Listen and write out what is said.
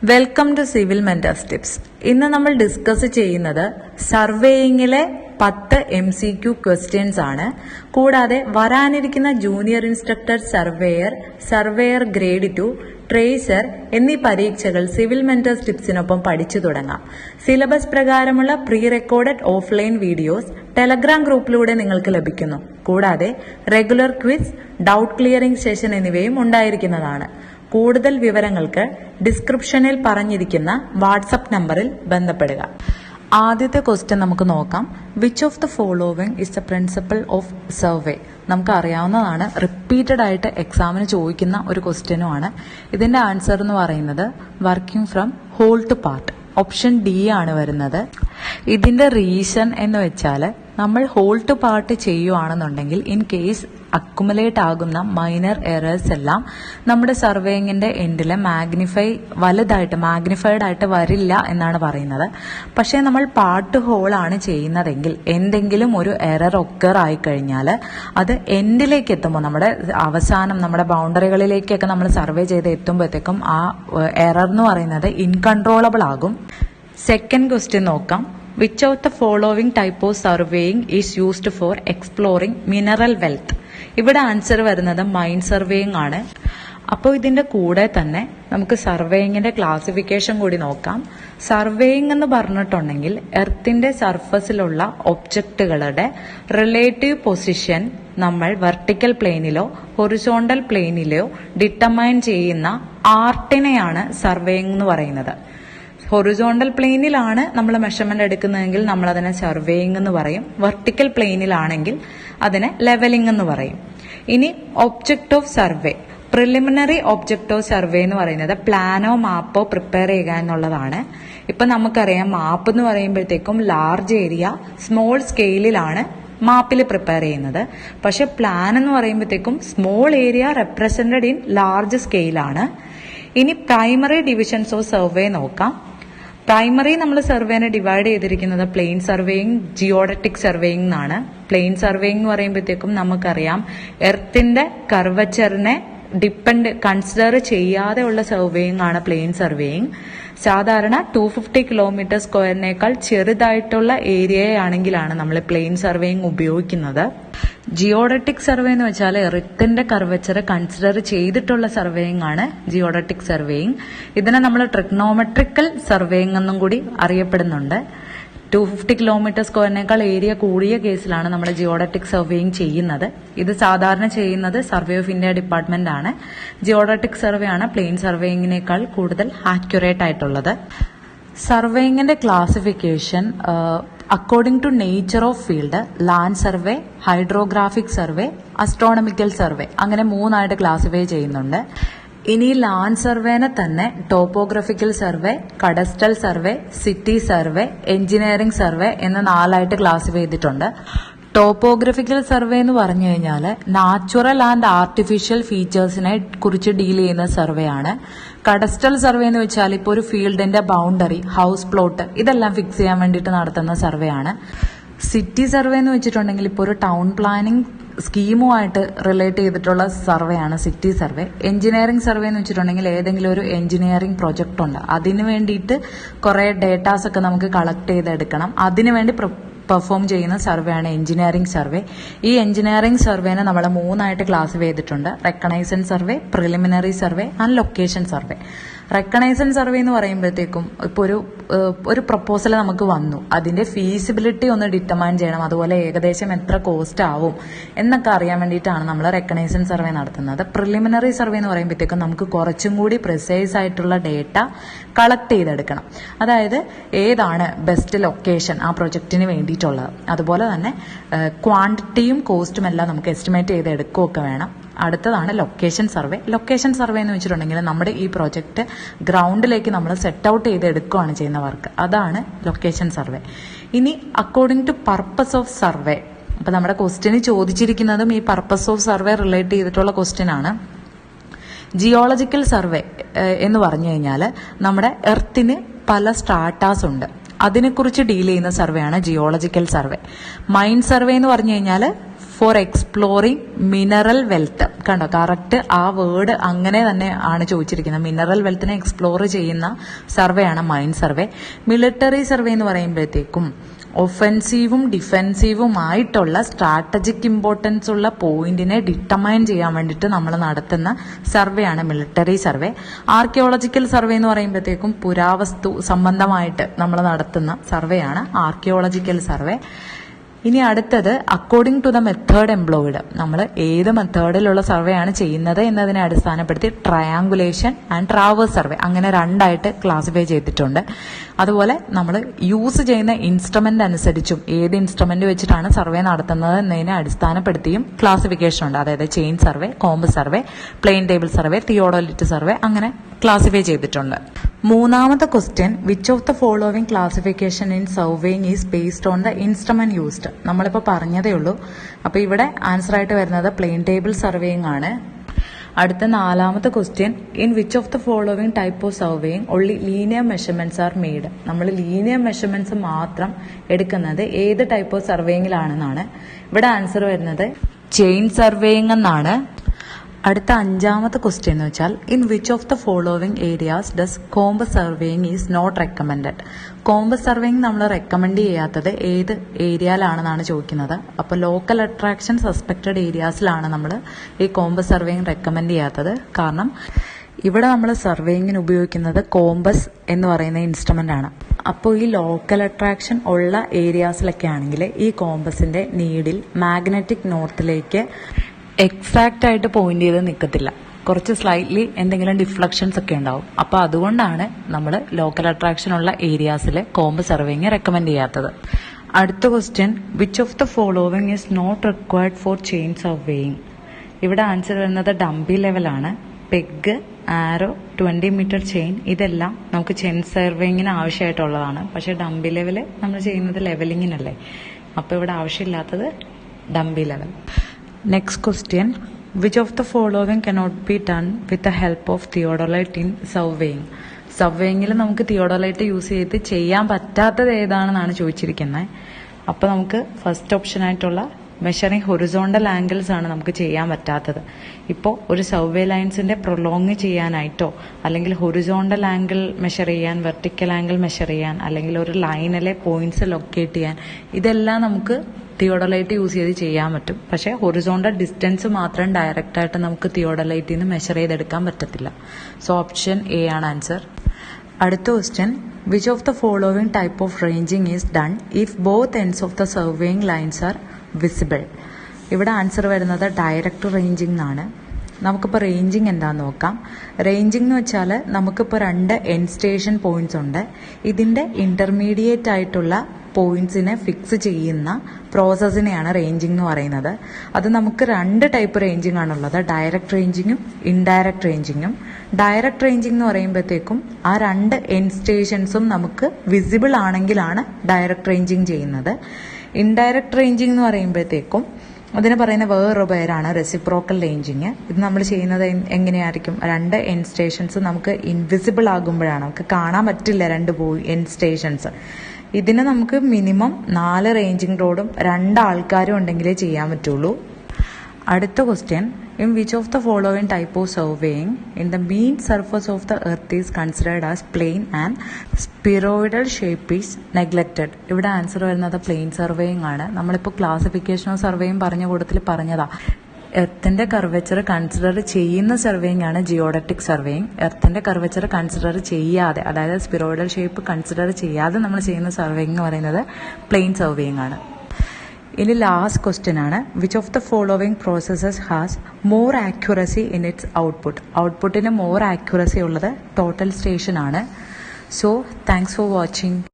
Welcome to Civil Mentors tips. ഇന്ന് നമ്മൾ discuss ചെയ്യുന്നത് സർവേയിങ്ങിലെ 10 MCQ ക്വസ്റ്റ്യൻസ് ആണ്. കൂടാതെ വരാനിരിക്കുന്ന junior instructor surveyor, surveyor grade 2, tracer എന്നീ പരീക്ഷകൾ സിവിൽ മെന്റേഴ്സ് ടിപ്സിനൊപ്പം പഠിച്ചു തുടങ്ങാം. സിലബസ് പ്രകാരമുള്ള pre recorded offline videos Telegram ഗ്രൂപ്പിലൂടെ നിങ്ങൾക്ക് ലഭിക്കുന്നു. കൂടാതെ regular quiz, doubt clearing session എന്നിവയും ഉണ്ടായിരിക്കുന്നതാണ്. കൂടുതൽ വിവരങ്ങൾക്ക് ഡിസ്ക്രിപ്ഷനിൽ പറഞ്ഞിരിക്കുന്ന വാട്സപ്പ് നമ്പറിൽ ബന്ധപ്പെടുക. ആദ്യത്തെ ക്വസ്റ്റ്യൻ നമുക്ക് നോക്കാം. Which of the following is the principle of survey? നമുക്ക് അറിയാവുന്നതാണ്, റിപ്പീറ്റഡ് ആയിട്ട് എക്സാമിന് ചോദിക്കുന്ന ഒരു ക്വസ്റ്റ്യനുമാണ്. ഇതിന്റെ ആൻസർ എന്ന് പറയുന്നത് working from whole to part, option D ആണ് വരുന്നത്. ഇതിന്റെ റീസൺ എന്ന് വെച്ചാൽ നമ്മൾ ഹോൾ ടു പാർട്ട് ചെയ്യുവാണെന്നുണ്ടെങ്കിൽ ഇൻ കേസ് അക്കുമുലേറ്റ് ആകുന്ന മൈനർ എറേഴ്സ് എല്ലാം നമ്മുടെ സർവേയിങ്ങിന്റെ എൻഡിൽ മാഗ്നിഫൈഡ് ആയിട്ട് വരില്ല എന്നാണ് പറയുന്നത്. പക്ഷേ നമ്മൾ പാർട്ട് ഹോൾ ആണ് ചെയ്യുന്നതെങ്കിൽ എന്തെങ്കിലും ഒരു എറർ ഒക്കർ ആയിക്കഴിഞ്ഞാൽ അത് എൻഡിലേക്ക് എത്തുമ്പോൾ നമ്മുടെ അവസാനം നമ്മുടെ ബൗണ്ടറികളിലേക്കൊക്കെ നമ്മൾ സർവേ ചെയ്ത് എത്തുമ്പോഴത്തേക്കും ആ എറർ എന്ന് പറയുന്നത് ഇൻകൺട്രോളബിൾ ആകും. സെക്കൻഡ് ക്വസ്റ്റ്യൻ നോക്കാം. Which of the following type of surveying is used for exploring mineral wealth? ഇവിടെ ആൻസർ വരുന്നത് മൈൻ സർവേയിങ് ആണ്. അപ്പോൾ ഇതിന്റെ കൂടെ തന്നെ നമുക്ക് സർവേയിങ്ങിന്റെ ക്ലാസിഫിക്കേഷൻ കൂടി നോക്കാം. സർവേയിങ് എന്ന് പറഞ്ഞിട്ടുണ്ടെങ്കിൽ എർത്തിന്റെ സർഫസിലുള്ള ഒബ്ജക്റ്റുകളുടെ റിലേറ്റീവ് പൊസിഷൻ നമ്മൾ വെർട്ടിക്കൽ പ്ലെയിനിലോ ഹൊറിസോണ്ടൽ പ്ലെയിനിലോ ഡിറ്റർമൈൻ ചെയ്യുന്ന ആർട്ടിനെയാണ് സർവേയിങ് എന്ന് പറയുന്നത്. ഹൊറിസോണ്ടൽ പ്ലെയിനിലാണ് നമ്മൾ മെഷർമെന്റ് എടുക്കുന്നതെങ്കിൽ നമ്മൾ അതിനെ സർവേയിങ് എന്ന് പറയും. വെർട്ടിക്കൽ പ്ലെയിനിലാണെങ്കിൽ അതിനെ ലെവലിംഗ് എന്ന് പറയും. ഇനി object of survey, preliminary object of survey എന്ന് പറയുന്നത് പ്ലാനോ മാപ്പോ പ്രിപ്പയർ ചെയ്യുക എന്നുള്ളതാണ്. ഇപ്പൊ നമുക്കറിയാം, മാപ്പ് എന്ന് പറയുമ്പോഴത്തേക്കും ലാർജ് ഏരിയ സ്മോൾ സ്കെയിലിലാണ് മാപ്പിൽ പ്രിപ്പയർ ചെയ്യുന്നത്. പക്ഷെ പ്ലാൻ എന്ന് പറയുമ്പോഴത്തേക്കും small area represented in large സ്കെയിലാണ്. ഇനി പ്രൈമറി ഡിവിഷൻസ് ഓഫ് സർവേ നോക്കാം. പ്രൈമറി നമ്മൾ സർവേനെ ഡിവൈഡ് ചെയ്തിരിക്കുന്നത് പ്ലെയിൻ സർവേയിങ്, ജിയോഡറ്റിക് സർവേയിങ് എന്നാണ്. പ്ലെയിൻ സർവേയിങ് എന്ന് പറയുമ്പോഴത്തേക്കും നമുക്കറിയാം എർത്തിന്റെ കർവച്ചറിനെ കൺസിഡർ ചെയ്യാതെ ഉള്ള സർവേയിങ് ആണ് പ്ലെയിൻ സർവേയിങ്. സാധാരണ 250 കിലോമീറ്റർ സ്ക്വയറിനേക്കാൾ ചെറുതായിട്ടുള്ള ഏരിയയാണെങ്കിലാണ് നമ്മൾ പ്ലെയിൻ സർവേയിങ് ഉപയോഗിക്കുന്നത്. ജിയോഡറ്റിക് സർവേ എന്ന് വെച്ചാൽ എർത്തിന്റെ കർവച്ചർ കൺസിഡർ ചെയ്തിട്ടുള്ള സർവേയിങ് ആണ് ജിയോഡറ്റിക് സർവേയിങ്. ഇതിനെ നമ്മൾ ട്രിഗ്നോമെട്രിക്കൽ സർവേയിങ് എന്നും കൂടി അറിയപ്പെടുന്നുണ്ട്. 250 കിലോമീറ്റർ സ്ക്വയറിനേക്കാൾ ഏരിയ കൂടിയ കേസിലാണ് നമ്മൾ ജിയോഡറ്റിക് സർവേയിങ് ചെയ്യുന്നത്. ഇത് സാധാരണ ചെയ്യുന്നത് സർവേ ഓഫ് ഇന്ത്യ ഡിപ്പാർട്ട്മെന്റ് ആണ്. ജിയോഡറ്റിക് സർവേ ആണ് പ്ലെയിൻ സർവേയിങ്ങിനേക്കാൾ കൂടുതൽ ആക്യുറേറ്റ് ആയിട്ടുള്ളത്. സർവേയിങ്ങിന്റെ classification according to nature of field, land survey, hydrographic survey, astronomical survey, അങ്ങനെ 3 ക്ലാസിഫൈ ചെയ്യുന്നുണ്ട്. ഇനി ലാൻഡ് സർവേനെ തന്നെ topographical survey, cadastral survey, city survey, engineering survey എന്ന് 4 ക്ലാസിഫൈ ചെയ്തിട്ടുണ്ട്. ടോപ്പോഗ്രഫിക്കൽ സർവേ എന്ന് പറഞ്ഞു കഴിഞ്ഞാൽ നാച്ചുറൽ ആൻഡ് ആർട്ടിഫിഷ്യൽ ഫീച്ചേഴ്സിനെ കുറിച്ച് ഡീൽ ചെയ്യുന്ന സർവേ ആണ്. കഡസ്റ്റൽ സർവേ എന്ന് വെച്ചാൽ ഇപ്പോൾ ഒരു ഫീൽഡിന്റെ ബൗണ്ടറി, ഹൗസ് പ്ലോട്ട് ഇതെല്ലാം ഫിക്സ് ചെയ്യാൻ വേണ്ടിയിട്ട് നടത്തുന്ന സർവേ ആണ്. സിറ്റി സർവേ എന്ന് വെച്ചിട്ടുണ്ടെങ്കിൽ ഇപ്പോൾ ഒരു ടൗൺ പ്ലാനിംഗ് സ്കീമുമായിട്ട് റിലേറ്റ് ചെയ്തിട്ടുള്ള സർവേ ആണ് സിറ്റി സർവേ. എഞ്ചിനീയറിംഗ് സർവേ എന്ന് വെച്ചിട്ടുണ്ടെങ്കിൽ ഏതെങ്കിലും ഒരു എഞ്ചിനീയറിംഗ് പ്രൊജക്ട് ഉണ്ട്, അതിന് വേണ്ടിയിട്ട് കുറെ ഡേറ്റാസ് ഒക്കെ നമുക്ക് കളക്ട് ചെയ്തെടുക്കണം, അതിനുവേണ്ടി പെർഫോം ചെയ്യുന്ന സർവേ ആണ് എഞ്ചിനീയറിംഗ് സർവേ. ഈ എഞ്ചിനീയറിംഗ് സർവേനെ നമ്മൾ 3 ക്ലാസിഫൈ ചെയ്തിട്ടുണ്ട്. Reconnaissance survey, preliminary survey and location survey. Reconnaissance survey എന്ന് പറയുമ്പോഴത്തേക്കും ഇപ്പോൾ ഒരു പ്രപ്പോസൽ നമുക്ക് വന്നു, അതിന്റെ ഫീസിബിലിറ്റി ഒന്ന് ഡിറ്റർമൈൻ ചെയ്യണം, അതുപോലെ ഏകദേശം എത്ര കോസ്റ്റ് ആവും എന്നൊക്കെ അറിയാൻ വേണ്ടിയിട്ടാണ് നമ്മൾ റെക്കഗ്നൈസൻ സർവേ നടത്തുന്നത്. പ്രിലിമിനറി സർവേ എന്ന് പറയുമ്പോഴത്തേക്കും നമുക്ക് കുറച്ചും കൂടി പ്രിസൈസ് ആയിട്ടുള്ള ഡേറ്റ കളക്ട് ചെയ്തെടുക്കണം. അതായത് ഏതാണ് ബെസ്റ്റ് ലൊക്കേഷൻ ആ പ്രൊജക്ടിന് വേണ്ടിയിട്ടുള്ളത്, അതുപോലെ തന്നെ ക്വാണ്ടിറ്റിയും കോസ്റ്റും എല്ലാം നമുക്ക് എസ്റ്റിമേറ്റ് ചെയ്ത് എടുക്കുകയൊക്കെ വേണം. അടുത്തതാണ് ലൊക്കേഷൻ സർവേ. ലൊക്കേഷൻ സർവേ എന്ന് വെച്ചിട്ടുണ്ടെങ്കിൽ നമ്മുടെ ഈ പ്രോജക്റ്റ് ഗ്രൗണ്ടിലേക്ക് നമ്മൾ സെറ്റ് ഔട്ട് ചെയ്ത് എടുക്കുകയാണ് ചെയ്യുന്ന വർക്ക്, അതാണ് ലൊക്കേഷൻ സർവേ. ഇനി according to purpose of survey, അപ്പൊ നമ്മുടെ ക്വസ്റ്റ്യന് ചോദിച്ചിരിക്കുന്നതും ഈ പർപ്പസ് ഓഫ് സർവേ റിലേറ്റ് ചെയ്തിട്ടുള്ള ക്വസ്റ്റ്യൻ ആണ്. ജിയോളജിക്കൽ സർവേ എന്ന് പറഞ്ഞു കഴിഞ്ഞാൽ നമ്മുടെ എർത്തിന് പല സ്ട്രാറ്റാസ് ഉണ്ട്, അതിനെക്കുറിച്ച് ഡീൽ ചെയ്യുന്ന സർവേ ആണ് ജിയോളജിക്കൽ സർവേ. മൈൻ സർവേ എന്ന് പറഞ്ഞു കഴിഞ്ഞാൽ ഫോർ എക്സ്പ്ലോറിംഗ് മിനറൽ വെൽത്ത്. കണ്ടോ, കറക്റ്റ് ആ വേർഡ് അങ്ങനെ തന്നെ ആണ് ചോദിച്ചിരിക്കുന്നത്. മിനറൽ വെൽത്തിനെ എക്സ്പ്ലോർ ചെയ്യുന്ന സർവേ ആണ് മൈൻ സർവേ. മിലിറ്ററി സർവേ എന്ന് പറയുമ്പോഴത്തേക്കും ഒഫൻസീവും ഡിഫെൻസീവുമായിട്ടുള്ള സ്ട്രാറ്റജിക് ഇമ്പോർട്ടൻസ് ഉള്ള പോയിന്റിനെ ഡിറ്റർമൈൻ ചെയ്യാൻ വേണ്ടിയിട്ട് നമ്മൾ നടത്തുന്ന സർവേ ആണ് മിലിറ്ററി സർവേ. ആർക്കിയോളജിക്കൽ സർവേ എന്ന് പറയുമ്പോഴത്തേക്കും പുരാവസ്തു സംബന്ധമായിട്ട് നമ്മൾ നടത്തുന്ന സർവേ ആണ് ആർക്കിയോളജിക്കൽ സർവേ. ഇനി അടുത്തത് according to the method employed. നമ്മൾ ഏത് മെത്തേഡിലുള്ള സർവേ ആണ് ചെയ്യുന്നത് എന്നതിനെ അടിസ്ഥാനപ്പെടുത്തി ട്രയാങ്കുലേഷൻ ആൻഡ് ട്രാവേഴ്സ് സർവേ അങ്ങനെ രണ്ടായിട്ട് ക്ലാസിഫൈ ചെയ്തിട്ടുണ്ട്. അതുപോലെ നമ്മൾ യൂസ് ചെയ്യുന്ന ഇൻസ്ട്രുമെന്റ് അനുസരിച്ചും ഏത് ഇൻസ്ട്രുമെന്റ് വെച്ചിട്ടാണ് സർവേ നടത്തുന്നത് എന്നതിനെ അടിസ്ഥാനപ്പെടുത്തിയും ക്ലാസിഫിക്കേഷൻ ഉണ്ട്. അതായത് chain survey, compass survey, plane table survey, theodolite survey അങ്ങനെ ക്ലാസിഫൈ ചെയ്തിട്ടുണ്ട്. മൂന്നാമത്തെ question, which of the following classification in surveying is based on the instrument used. നമ്മളിപ്പോൾ പറഞ്ഞതേ ഉള്ളൂ. അപ്പോൾ ഇവിടെ ആൻസർ ആയിട്ട് വരുന്നത് പ്ലെയിൻ ടേബിൾ സർവേയിങ് ആണ്. അടുത്ത നാലാമത്തെ question, in which of the following type of surveying only linear measurements are made. നമ്മൾ ലീനിയർ മെഷർമെന്റ്സ് മാത്രം എടുക്കുന്നത് ഏത് ടൈപ്പ് ഓഫ് സർവേയിങ്ങിലാണെന്നാണ്. ഇവിടെ ആൻസർ വരുന്നത് ചെയിൻ സർവേയിങ് എന്നാണ്. അടുത്ത അഞ്ചാമത്തെ ക്വസ്റ്റ്യൻ എന്ന് വെച്ചാൽ, in which of the following areas does compass surveying is not recommended. Compass surveying നമ്മൾ റെക്കമെൻഡ് ചെയ്യാത്തത് ഏത് ഏരിയയിലാണെന്നാണ് ചോദിക്കുന്നത്. അപ്പോൾ ലോക്കൽ അട്രാക്ഷൻ സസ്പെക്റ്റഡ് ഏരിയാസിലാണ് നമ്മൾ ഈ കോമ്പസ് സർവേയിങ് റെക്കമെൻഡ് ചെയ്യാത്തത്. കാരണം ഇവിടെ നമ്മൾ സർവേയിങ്ങിന് ഉപയോഗിക്കുന്നത് കോമ്പസ് എന്ന് പറയുന്ന ഇൻസ്ട്രുമെന്റ് ആണ്. അപ്പോൾ ഈ ലോക്കൽ അട്രാക്ഷൻ ഉള്ള ഏരിയാസിലൊക്കെ ആണെങ്കിൽ ഈ കോമ്പസിന്റെ നീഡിൽ മാഗ്നറ്റിക് നോർത്തിലേക്ക് എക്സാക്റ്റ് ആയിട്ട് പോയിന്റ് ചെയ്ത് നിൽക്കത്തില്ല. കുറച്ച് സ്ലൈറ്റ്ലി എന്തെങ്കിലും ഡിഫ്ലക്ഷൻസ് ഒക്കെ ഉണ്ടാവും. അപ്പോൾ അതുകൊണ്ടാണ് നമ്മൾ ലോക്കൽ അട്രാക്ഷൻ ഉള്ള ഏരിയാസിൽ കോമ്പസ് സർവേയിങ് റെക്കമെൻഡ് ചെയ്യാത്തത്. അടുത്ത question, which of the following is not required for chain surveying. ഇവിടെ ആൻസർ വരുന്നത് ഡംബി ലെവലാണ്. പെഗ്, ആരോ, 20 മീറ്റർ ചെയിൻ ഇതെല്ലാം നമുക്ക് ചെയിൻ സർവേയിങ്ങിന് ആവശ്യമായിട്ടുള്ളതാണ്. പക്ഷേ ഡംബി ലെവൽ നമ്മൾ ചെയ്യുന്നത് ലെവലിങ്ങിനല്ലേ. അപ്പോൾ ഇവിടെ ആവശ്യമില്ലാത്തത് dumpy level. Next question, which of the following cannot be done with the help of theodolite in surveying. സർവേയിങ്ങിൽ നമുക്ക് തിയോഡോലൈറ്റ് യൂസ് ചെയ്ത് ചെയ്യാൻ പറ്റാത്തത് ഏതാണെന്നാണ് ചോദിച്ചിരിക്കുന്നത്. അപ്പോൾ നമുക്ക് ഫസ്റ്റ് ഓപ്ഷൻ ആയിട്ടുള്ള മെഷറിംഗ് ഹൊറിസോണ്ടൽ ആംഗിൾസ് ആണ് നമുക്ക് ചെയ്യാൻ പറ്റാത്തത്. ഇപ്പോൾ ഒരു സർവേ ലൈൻസിന്റെ പ്രൊലോങ് ചെയ്യാനായിട്ടോ അല്ലെങ്കിൽ ഹൊറിസോണ്ടൽ ആംഗിൾ മെഷർ ചെയ്യാൻ, വെർട്ടിക്കൽ ആംഗിൾ മെഷർ ചെയ്യാൻ, അല്ലെങ്കിൽ ഒരു ലൈനിലെ പോയിന്റ്സ് ലൊക്കേറ്റ് ചെയ്യാൻ, ഇതെല്ലാം നമുക്ക് തിയോഡോലൈറ്റ് യൂസ് ചെയ്ത് ചെയ്യാൻ പറ്റും. പക്ഷേ ഹൊറിസോണ്ടൽ ഡിസ്റ്റൻസ് മാത്രം ഡയറക്റ്റ് ആയിട്ട് നമുക്ക് തിയോഡോലൈറ്റിൽ നിന്ന് മെഷർ ചെയ്തെടുക്കാൻ പറ്റത്തില്ല. സോ ഓപ്ഷൻ എ ആണ് ആൻസർ. അടുത്ത question, which of the following type of ranging is done if both ends of the surveying lines are visible. ഇവിടെ ആൻസർ വരുന്നത് ഡയറക്റ്റ് റേഞ്ചിങ് എന്നാണ്. നമുക്കിപ്പോൾ റേഞ്ചിങ് എന്താണെന്ന് നോക്കാം. റേഞ്ചിങ് എന്ന് വെച്ചാൽ നമുക്കിപ്പോൾ 2 എൻഡ് സ്റ്റേഷൻ പോയിന്റ്സ് ഉണ്ട്. ഇതിൻ്റെ ഇന്റർമീഡിയറ്റ് ആയിട്ടുള്ള പോയിന്റ്സിനെ ഫിക്സ് ചെയ്യുന്ന പ്രോസസ്സിനെയാണ് റേഞ്ചിങ് എന്ന് പറയുന്നത്. അത് നമുക്ക് 2 ടൈപ്പ് റേഞ്ചിങ് ആണുള്ളത്, ഡയറക്റ്റ് റേഞ്ചിങ്ങും ഇൻഡയറക്റ്റ് റേഞ്ചിങ്ങും. ഡയറക്റ്റ് റേഞ്ചിങ് എന്ന് പറയുമ്പോഴത്തേക്കും ആ 2 എൻഡ് സ്റ്റേഷൻസും നമുക്ക് വിസിബിൾ ആണെങ്കിലാണ് ഡയറക്റ്റ് റേഞ്ചിങ് ചെയ്യുന്നത്. ഇൻഡയറക്റ്റ് റേഞ്ചിങ് എന്ന് പറയുമ്പോഴത്തേക്കും അതിന് പറയുന്ന വേറൊരു പേരാണ് റെസിപ്രോക്കൽ റേഞ്ചിങ്. ഇത് നമ്മൾ ചെയ്യുന്നത് എങ്ങനെയായിരിക്കും, 2 എൻഡ് സ്റ്റേഷൻസ് നമുക്ക് ഇൻവിസിബിൾ ആകുമ്പോഴാണ്, നമുക്ക് കാണാൻ പറ്റില്ല 2 എൻഡ് സ്റ്റേഷൻസ്. ഇതിന് നമുക്ക് മിനിമം 4 റേഞ്ചിങ് റോഡും 2 ആൾക്കാരും ഉണ്ടെങ്കിലേ ചെയ്യാൻ പറ്റുള്ളൂ. അടുത്ത question, in which of the following type of surveying in the mean surface of the earth is considered as plane and spheroidal shape is neglected. ഇവിടെ ആൻസർ വരുന്നത് പ്ലെയിൻ സർവേയിങ് ആണ്. നമ്മളിപ്പോൾ ക്ലാസിഫിക്കേഷൻ ഓഫ് സർവേയും പറഞ്ഞ കൂട്ടത്തിൽ പറഞ്ഞതാ. എർത്തിന്റെ കർവേച്ചർ കൺസിഡർ ചെയ്യുന്ന സർവേയിങ് ആണ് ജിയോഡറ്റിക് സർവേയിങ്. എർത്തിന്റെ കർവേച്ചർ കൺസിഡർ ചെയ്യാതെ, അതായത് സ്പിറോയിഡൽ ഷേപ്പ് കൺസിഡർ ചെയ്യാതെ നമ്മൾ ചെയ്യുന്ന സർവേയിങ് എന്ന് പറയുന്നത് പ്ലെയിൻ സർവേയിങ് ആണ്. ഇനി ലാസ്റ്റ് ക്വസ്റ്റ്യൻ ആണ്, which of the following processes has more accuracy in its output. ഔട്ട്പുട്ടിന് മോർ ആക്യുറസി ഉള്ളത് ടോട്ടൽ സ്റ്റേഷൻ ആണ്. So thanks for watching.